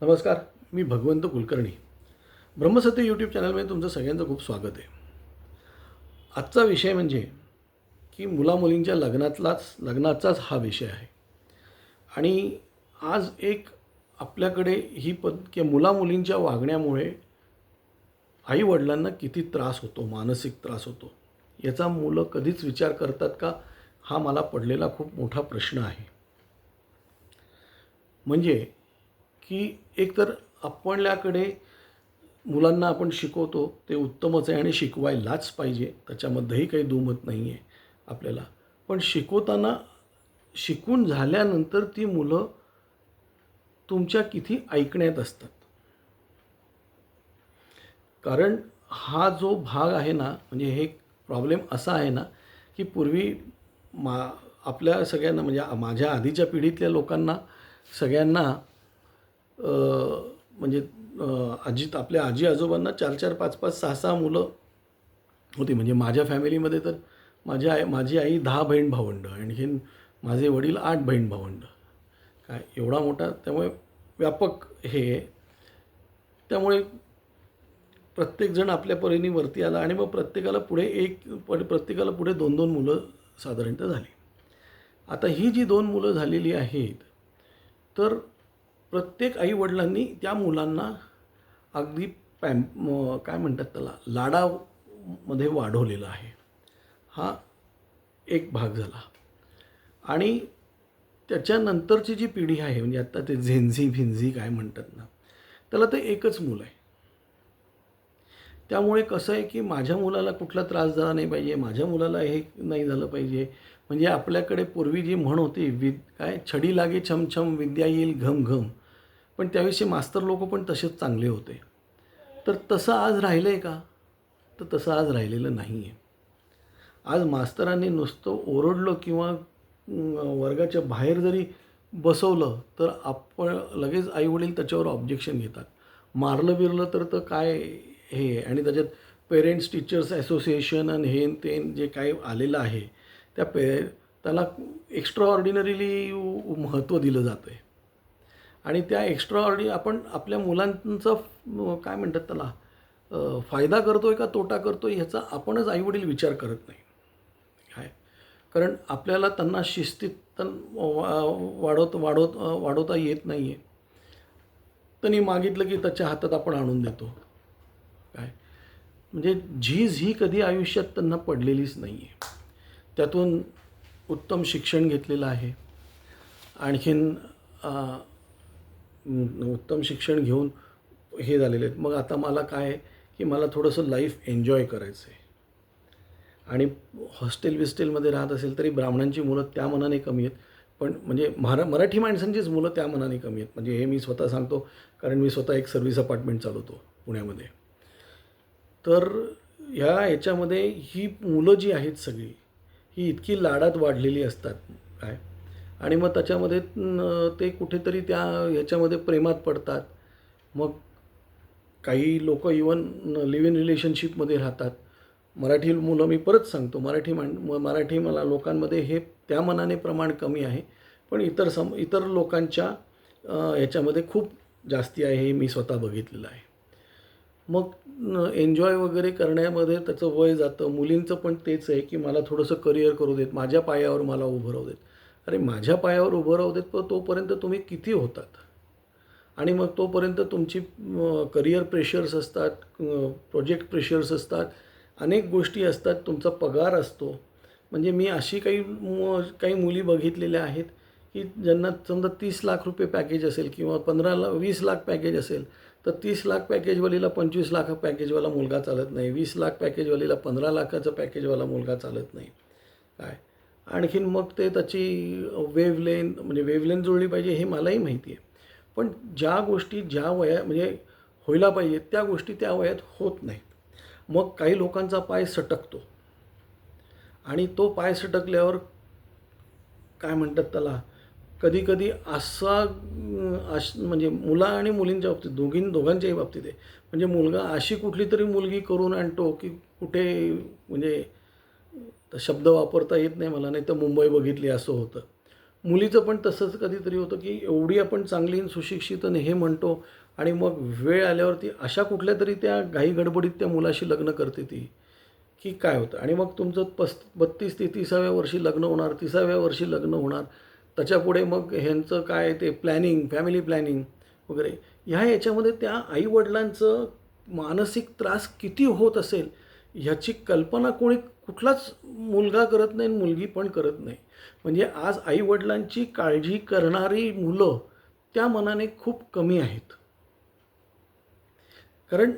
नमस्कार. मी भगवंत कुलकर्णी. ब्रह्मसत्य यूट्यूब चॅनलमध्ये तुमचं सगळ्यांचं खूप स्वागत आहे. आजचा विषय म्हणजे की मुलामुलींच्या लग्नाचाच हा विषय आहे. आणि आज एक आपल्याकडे ही की मुलामुलींच्या वागण्यामुळे आईवडिलांना किती त्रास होतो, मानसिक त्रास होतो, याचा मुलं कधीच विचार करतात का? हा मला पडलेला खूप मोठा प्रश्न आहे. म्हणजे की एकतर आपल्याकडे मुलांना आपण शिकवतो ते उत्तमच आहे आणि शिकवायलाच पाहिजे, त्याच्यामध्येही काही दुमत नाही आहे आपल्याला. पण शिकवताना शिकून झाल्यानंतर ती मुलं तुमच्या किती ऐकण्यात असतात. कारण हा जो भाग आहे ना, म्हणजे हे प्रॉब्लेम असा आहे ना की पूर्वी मा आपल्या सगळ्यांना म्हणजे माझ्या आधीच्या पिढीतल्या लोकांना सगळ्यांना म्हणजे आपल्या आजी आजोबांना 4-4, 5-5, 6-6 मुलं होती. म्हणजे माझ्या फॅमिलीमध्ये तर माझी आई 10 बहीण भावंडं, आणखीन माझे वडील 8 बहीण भावंडं. काय एवढा मोठा, त्यामुळे व्यापक हे आहे. त्यामुळे प्रत्येकजण आपल्या परीने वरती आला आणि मग प्रत्येकाला पुढे 2-2 मुलं साधारणतः झाली. आता ही जी 2 मुलं झालेली आहेत, तर प्रत्येक आईवडिलांनी त्या मुलांना अगदी काय म्हणतात त्याला, लाडामध्ये वाढवलेलं आहे. हा एक भाग झाला. आणि त्याच्यानंतरची जी पिढी आहे, म्हणजे आत्ता ते झेन्झी काय म्हणतात ना, त्याला ते एकच मुलं आहे. त्यामुळे कसं आहे की माझ्या मुलाला कुठला त्रास झाला नाही पाहिजे, माझ्या मुलाला हे नाही झालं पाहिजे. म्हणजे आपल्याकडे पूर्वी जी म्हण होती, काय छडी लागे छमछम विद्या येईल घम घम, पण त्याविषयी मास्तर लोक पण तसेच चांगले होते. तर तसं आज राहिलं आहे का? तर तसं आज राहिलेलं नाही आहे. आज मास्तरांनी नुसतं ओरडलं किंवा वर्गाच्या बाहेर जरी बसवलं तर आपण लगेच आईवडील त्याच्यावर ऑब्जेक्शन घेतात. मारलं बिरलं तर काय हे, आणि त्याच्यात पेरेंट्स टीचर्स असोसिएशन आणि हे ते जे काय आलेलं आहे त्याला एक्स्ट्रा ऑर्डिनरीली महत्त्व दिलं जातं आहे. आणि त्या आपण आपल्या मुलांचा काय म्हणतात त्याला, फायदा करतो आहे का तोटा करतो आहे ह्याचा आपणच आईवडील विचार करत नाही. काय, कारण आपल्याला त्यांना शिस्तीत वाढवता येत नाही आहे. त्यांनी मागितलं की त्याच्या हातात आपण आणून देतो. काय म्हणजे झीज ही कधी आयुष्यात त्यांना पडलेलीच नाही आहे. त्यातून उत्तम शिक्षण घेतलेलं आहे. आणखीन उत्तम शिक्षण घेऊन हे झालेले आहेत. मग आता मला काय आहे की मला थोडंसं लाईफ एन्जॉय करायचं आहे. आणि हॉस्टेलमध्ये राहत असेल तरी ब्राह्मणांची मुलं त्या मनाने कमी आहेत, पण म्हणजे मराठी माणसांचीच मुलं त्या मनाने कमी आहेत. म्हणजे हे मी स्वतः सांगतो, कारण मी स्वतः एक सर्व्हिस अपार्टमेंट चालवतो पुण्यामध्ये. तर ह्याच्यामध्ये ही मुलं जी आहेत सगळी, ही इतकी लाडात वाढलेली असतात काय, आणि मग त्याच्यामध्ये ते कुठेतरी ह्याच्यामध्ये प्रेमात पडतात. मग काही लोक इवन लिव्ह इन रिलेशनशिपमध्ये राहतात. मराठी मुलं, मी परत सांगतो, मराठी मला लोकांमध्ये हे त्या मनाने प्रमाण कमी आहे, पण इतर लोकांच्या ह्याच्यामध्ये खूप जास्ती आहे, हे मी स्वतः बघितलेलं आहे. मग एन्जॉय वगैरे करण्यामध्ये त्याचं वय जातं. मुलींचं पण तेच आहे की मला थोडंसं करिअर करू देत, माझ्या पायावर मला उभं राहू देत. अरे माझ्या पायावर उभं राहू देत, पण तोपर्यंत तुम्ही किती होतात? आणि मग तोपर्यंत तुमची करिअर प्रेशर्स असतात, प्रोजेक्ट प्रेशर्स असतात, अनेक गोष्टी असतात, तुमचा पगार असतो. म्हणजे मी अशी काही मुली बघितलेल्या आहेत की ज्यांना समजा 30 लाख रुपये पॅकेज असेल किंवा 20 लाख पॅकेज असेल, तर 30 लाख पॅकेजवालीला 25 लाख पॅकेजवाला मुलगा चालत नाही, 20 लाख पॅकेजवालीला 15 लाखाचा पॅकेजवाला मुलगा चालत नाही. काय आणखीन मग ते त्याची वेवलेंथ जुळली पाहिजे हे मलाही माहिती आहे. पण ज्या गोष्टी ज्या वयात म्हणजे व्हायला पाहिजे त्या गोष्टी त्या वयात होत नाहीत. मग काही लोकांचा पाय सटकतो, आणि तो पाय सटकल्यावर काय म्हणतात त्याला, कधी म्हणजे मुला आणि मुलींच्या बाबतीत दोघांच्याही बाबतीत आहे. म्हणजे मुलगा अशी कुठली तरी मुलगी करून आणतो की कुठे, म्हणजे शब्द वापरता येत नाही मला, नाही तर मुंबई बघितली असं होतं. मुलीचं पण तसंच कधीतरी होतं की एवढी आपण चांगली आणि सुशिक्षित आणि हे म्हणतो आणि मग वेळ आल्यावरती अशा कुठल्या तरी त्या घाई गडबडीत त्या मुलाशी लग्न करते ती की काय होतं आणि मग तुमचं 32 ते 30व्या वर्षी लग्न होणार, 30व्या वर्षी लग्न होणार. त्याच्यापुढे मग ह्यांचं काय ते प्लॅनिंग, फॅमिली प्लॅनिंग वगैरे ह्या याच्यामध्ये त्या आईवडिलांचं मानसिक त्रास किती होत असेल ह्याची कल्पना कुठलाच मुलगा करत नाही आणि मुलगी पण करत नाही. म्हणजे आज आईवडिलांची काळजी करणारी मुलं त्या मानाने खूप कमी आहेत. कारण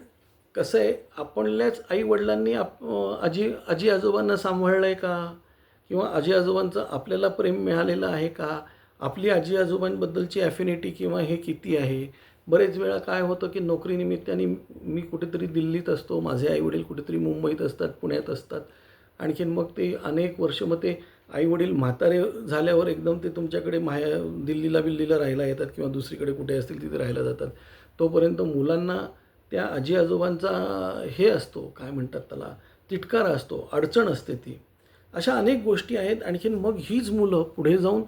कसं आहे, आपल्याच आई-वडिलांनी आजी आजी आजोबांना सांभाळलं आहे का? किंवा आजी आजोबांचं आपल्याला प्रेम मिळालेलं आहे का? आपली आजी आजोबांबद्दलची ॲफिनिटी किंवा हे किती आहे? बरेच वेळा काय होतं, की नोकरीनिमित्ताने मी कुठेतरी दिल्लीत असतो, माझे आई-वडील कुठेतरी मुंबईत असतात, पुण्यात असतात. आणखीन मग ते अनेक वर्ष मग ते आई-वडील म्हातारे झाल्यावर एकदम ते तुमच्याकडे दिल्लीला राहायला येतात किंवा दुसरीकडे कुठे असतील तिथे राहायला जातात. तोपर्यंत मुलांना त्या आजी-आजोबांचा हे असतो, काय म्हणतात त्याला, तिटकारा असतो, अडचण असते ती. अशा अनेक गोष्टी आहेत. आणखीन मग हीच मुलं पुढे जाऊन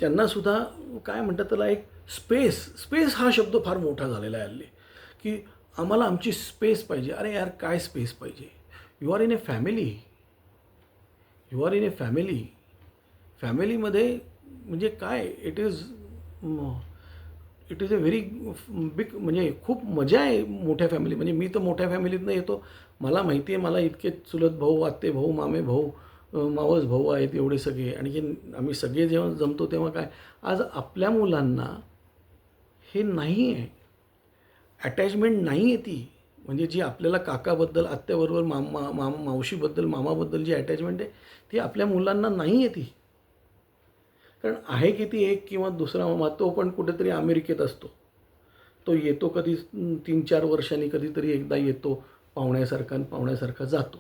त्यांनासुद्धा काय म्हणतात त्याला एक स्पेस हा शब्द फार मोठा झालेला आहे हल्ली, की आम्हाला आमची स्पेस पाहिजे. अरे यार काय स्पेस पाहिजे? You are in A family. You are in A family. फॅमिलीमध्ये म्हणजे काय it is a very big म्हणजे खूप मजा आहे मोठ्या फॅमिली. म्हणजे मी तर मोठ्या फॅमिलीतनं येतो. मला माहिती आहे मला इतके चुलत भाऊ, आत्ते भाऊ, मामे भाऊ, मावस भाऊ आहेत एवढे सगळे. आणखी आम्ही सगळे जेव्हा जमतो तेव्हा काय आज आपल्या मुलांना हे नाही आहे. अटॅचमेंट नाही आहे ती. म्हणजे जी आपल्याला काकाबद्दल, आत्याबरोबर, मावशीबद्दल, मामाबद्दल जी अटॅचमेंट आहे ती आपल्या मुलांना नाही आहे ती. कारण आहे किती एक किंवा दुसरा मामा तो पण कुठेतरी अमेरिकेत असतो. तो येतो कधी 3-4 वर्षांनी कधीतरी एकदा येतो पाहुण्यासारखा जातो.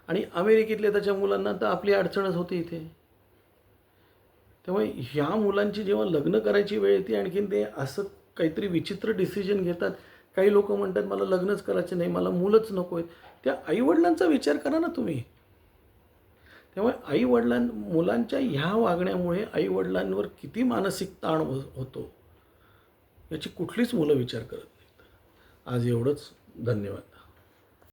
आणि अमेरिकेतल्या त्याच्या मुलांना तर आपली अडचणच होती इथे. त्यामुळे ह्या मुलांची जेव्हा लग्न करायची वेळ येते आणखीन ते असं काहीतरी विचित्र डिसिजन घेतात. काही लोकं म्हणतात मला लग्नच करायचं नाही, मला मुलंच नको आहेत. त्या आईवडिलांचा विचार करा ना तुम्ही. त्यामुळे मुलांच्या ह्या वागण्यामुळे आईवडिलांवर किती मानसिक ताण होतो याची कुठलीच मुलं विचार करत नाहीत. आज एवढंच. धन्यवाद.